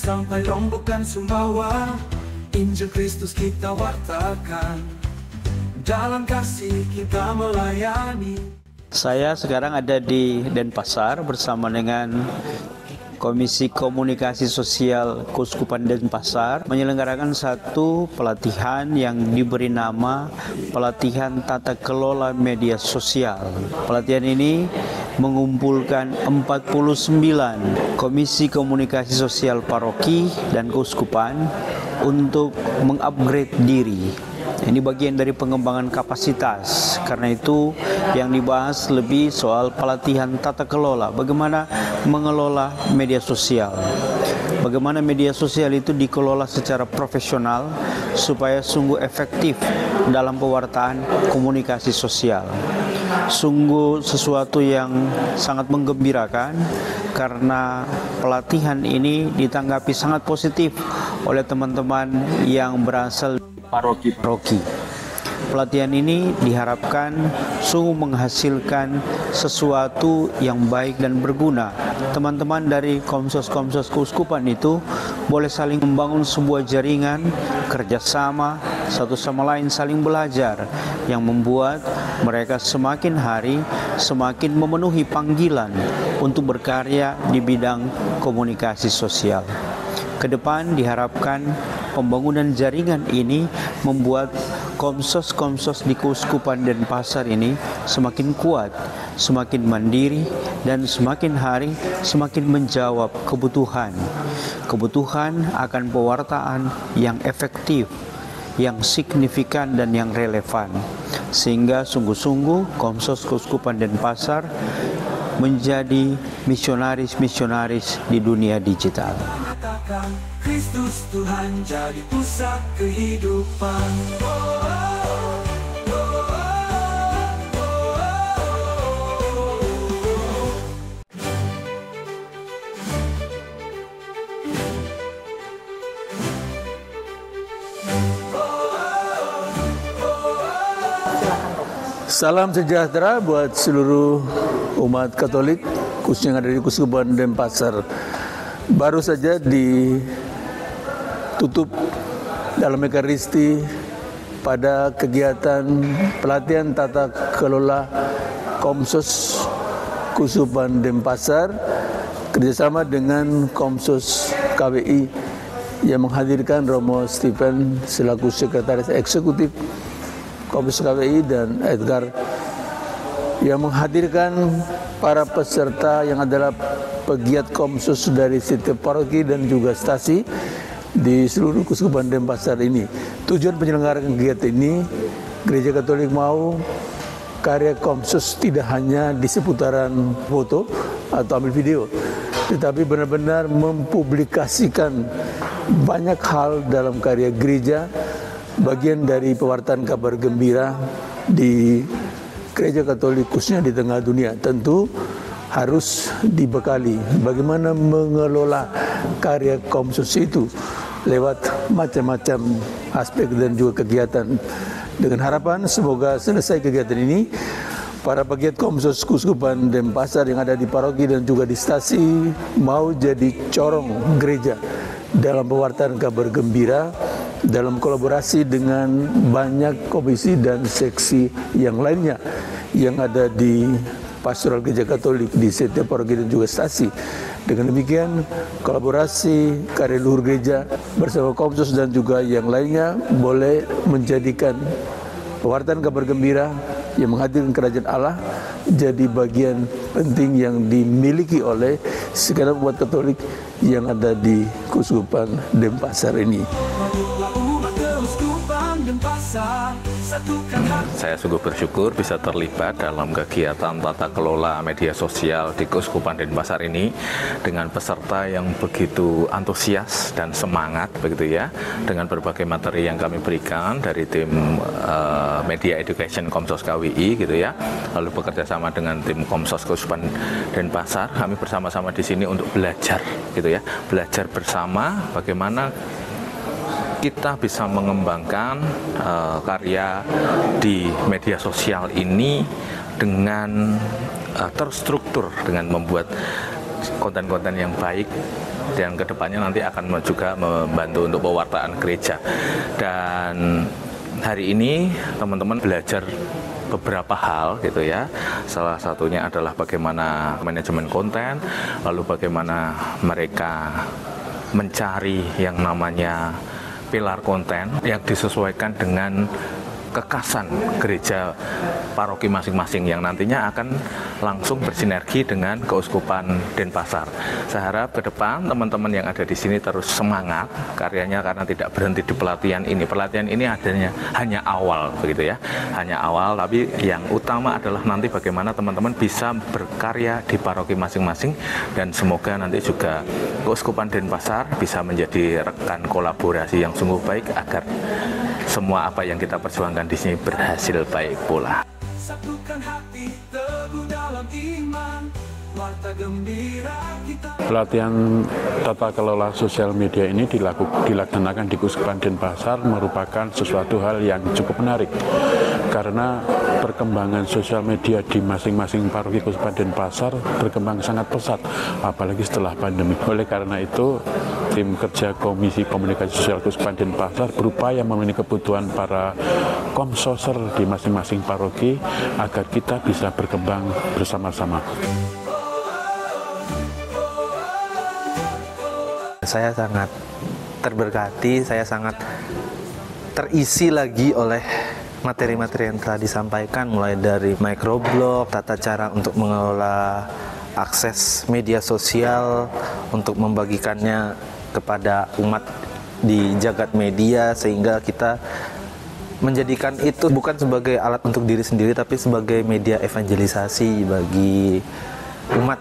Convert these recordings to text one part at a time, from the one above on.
sampai Lombok Sumbawa, Injil Kristus kita wartakan, dalam kasih kita melayani. Saya sekarang ada di Denpasar bersama dengan Komisi Komunikasi Sosial Keuskupan Denpasar menyelenggarakan satu pelatihan yang diberi nama Pelatihan Tata Kelola Media Sosial. Pelatihan ini mengumpulkan 49 Komisi Komunikasi Sosial Paroki dan Keuskupan untuk mengupgrade diri. Ini bagian dari pengembangan kapasitas. Karena itu yang dibahas lebih soal pelatihan tata kelola, bagaimana mengelola media sosial. Bagaimana media sosial itu dikelola secara profesional supaya sungguh efektif dalam pewartaan komunikasi sosial. Sungguh sesuatu yang sangat menggembirakan karena pelatihan ini ditanggapi sangat positif oleh teman-teman yang berasal paroki. Pelatihan ini diharapkan sungguh menghasilkan sesuatu yang baik dan berguna. Teman-teman dari komsos-komsos keuskupan itu boleh saling membangun sebuah jaringan kerjasama, satu sama lain saling belajar, yang membuat mereka semakin hari semakin memenuhi panggilan untuk berkarya di bidang komunikasi sosial. Kedepan diharapkan pembangunan jaringan ini membuat komsos-komsos di Keuskupan Denpasar ini semakin kuat, semakin mandiri, dan semakin hari semakin menjawab kebutuhan akan pewartaan yang efektif, yang signifikan dan yang relevan, sehingga sungguh-sungguh Komsos Keuskupan Denpasar menjadi misionaris-misionaris di dunia digital. Kristus Tuhan jadi pusat kehidupan. Salam sejahtera buat seluruh umat Katolik, khususnya yang ada di Keuskupan Denpasar. Baru saja ditutup dalam Ekaristi pada kegiatan pelatihan tata kelola Komsos Keuskupan Denpasar kerjasama dengan Komsos KWI yang menghadirkan Romo Stephen selaku Sekretaris Eksekutif Komsos KWI dan Edgar yang menghadirkan para peserta yang adalah pegiat Komsos dari setiap paroki dan juga stasi di seluruh Keuskupan Denpasar ini. Tujuan penyelenggaraan kegiatan ini, Gereja Katolik mau karya Komsos tidak hanya di seputaran foto atau ambil video, tetapi benar-benar mempublikasikan banyak hal dalam karya gereja, bagian dari pewartaan kabar gembira di Gereja Katolik khususnya di tengah dunia. Tentu harus dibekali bagaimana mengelola karya Komsos itu lewat macam-macam aspek dan juga kegiatan. Dengan harapan semoga selesai kegiatan ini, para pegiat Komsos Keuskupan Denpasar yang ada di paroki dan juga di stasi mau jadi corong gereja dalam pewartaan kabar gembira, dalam kolaborasi dengan banyak komisi dan seksi yang lainnya yang ada di Pastoral Gereja Katolik di setiap paroki dan juga stasi. Dengan demikian, kolaborasi karya luhur gereja bersama Komsos dan juga yang lainnya boleh menjadikan pewartaan kabar gembira yang menghadirkan kerajaan Allah jadi bagian penting yang dimiliki oleh segenap umat Katolik yang ada di Keuskupan Denpasar ini. Saya sungguh bersyukur bisa terlibat dalam kegiatan tata kelola media sosial di Keuskupan Denpasar ini dengan peserta yang begitu antusias dan semangat begitu ya, dengan berbagai materi yang kami berikan dari tim Media Education Komsos KWI gitu ya, lalu bekerja sama dengan tim Komsos Keuskupan Denpasar. Kami bersama-sama di sini untuk belajar gitu ya, belajar bersama bagaimana kita bisa mengembangkan karya di media sosial ini dengan terstruktur, dengan membuat konten-konten yang baik dan kedepannya nanti akan juga membantu untuk pewartaan gereja. Dan hari ini teman-teman belajar beberapa hal gitu ya. Salah satunya adalah bagaimana manajemen konten, lalu bagaimana mereka mencari yang namanya pilar konten yang disesuaikan dengan kekasan gereja paroki masing-masing yang nantinya akan langsung bersinergi dengan Keuskupan Denpasar. Saya harap ke depan teman-teman yang ada di sini terus semangat karyanya karena tidak berhenti di pelatihan ini. Pelatihan ini adanya hanya awal begitu ya, hanya awal, tapi yang utama adalah nanti bagaimana teman-teman bisa berkarya di paroki masing-masing dan semoga nanti juga Keuskupan Denpasar bisa menjadi rekan kolaborasi yang sungguh baik agar semua apa yang kita perjuangkan di sini berhasil baik pula. Satukan hati, teguh dalam iman, warta gembira kita. Pelatihan tata kelola sosial media ini dilaksanakan di Keuskupan Denpasar merupakan sesuatu hal yang cukup menarik karena perkembangan sosial media di masing-masing paroki Keuskupan Denpasar berkembang sangat pesat, apalagi setelah pandemi. Oleh karena itu, tim kerja Komisi Komunikasi Sosial Keuskupan Denpasar berupaya memenuhi kebutuhan para komsoser di masing-masing paroki agar kita bisa berkembang bersama-sama. Saya sangat terberkati, saya sangat terisi lagi oleh materi-materi yang telah disampaikan, mulai dari microblog, tata cara untuk mengelola akses media sosial, untuk membagikannya kepada umat di jagat media, sehingga kita menjadikan itu bukan sebagai alat untuk diri sendiri, tapi sebagai media evangelisasi bagi umat,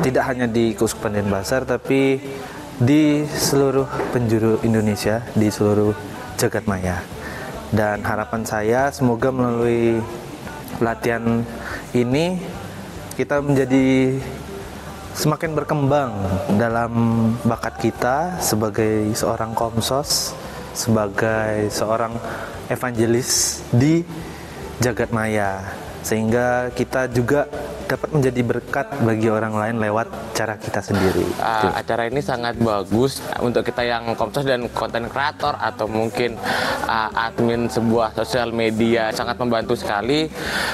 tidak hanya di Keuskupan Denpasar, tapi di seluruh penjuru Indonesia, di seluruh jagat maya. Dan harapan saya semoga melalui pelatihan ini kita menjadi semakin berkembang dalam bakat kita sebagai seorang komsos, sebagai seorang evangelis di jagat maya, sehingga kita juga dapat menjadi berkat bagi orang lain lewat cara kita sendiri. Acara ini sangat bagus untuk kita yang komsos dan konten kreator atau mungkin admin sebuah sosial media, sangat membantu sekali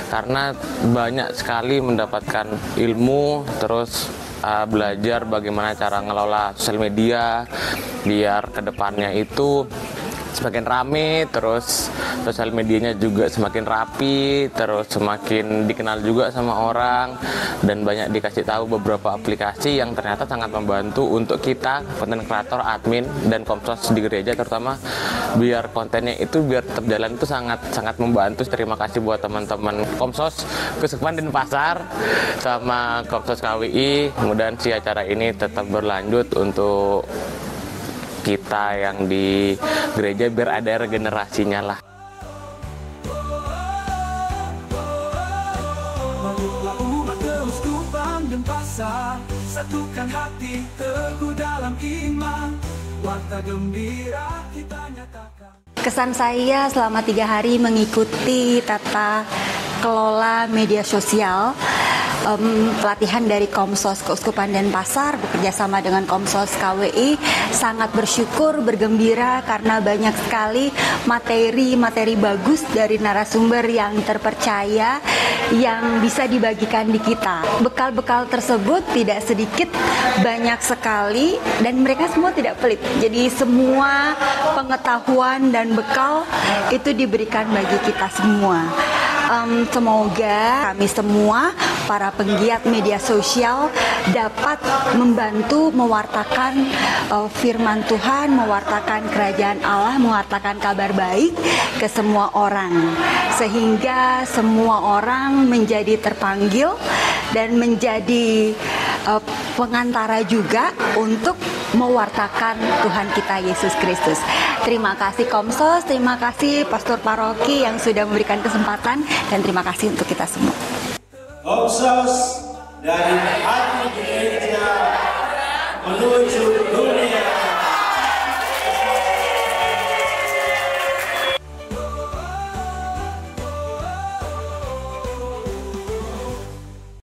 karena banyak sekali mendapatkan ilmu, terus belajar bagaimana cara ngelola sosial media biar kedepannya itu semakin rame, terus sosial medianya juga semakin rapi, terus semakin dikenal juga sama orang, dan banyak dikasih tahu beberapa aplikasi yang ternyata sangat membantu untuk kita konten kreator, admin, dan komsos di gereja terutama, biar kontennya itu biar tetap jalan itu sangat membantu. Terima kasih buat teman-teman komsos Keuskupan Denpasar sama komsos KWI. Kemudian si acara ini tetap berlanjut untuk kita yang di gereja biar ada regenerasinya lah. Umat Keuskupan Denpasar, satukan hati, teguh dalam iman, warta gembira kita nyatakan. Kesan saya selama 3 hari mengikuti tata kelola media sosial, pelatihan dari Komsos Keuskupan Denpasar bekerja sama dengan Komsos KWI, sangat bersyukur, bergembira karena banyak sekali materi bagus dari narasumber yang terpercaya yang bisa dibagikan di kita. Bekal-bekal tersebut tidak sedikit, banyak sekali, dan mereka semua tidak pelit. Jadi semua pengetahuan dan bekal itu diberikan bagi kita semua. Semoga kami semua para penggiat media sosial dapat membantu mewartakan firman Tuhan, mewartakan kerajaan Allah, mewartakan kabar baik ke semua orang, sehingga semua orang menjadi terpanggil dan menjadi pengantara juga untuk mewartakan Tuhan kita Yesus Kristus. Terima kasih Komsos, terima kasih Pastor Paroki yang sudah memberikan kesempatan, dan terima kasih untuk kita semua. Komsos dari hati gereja menuju dunia.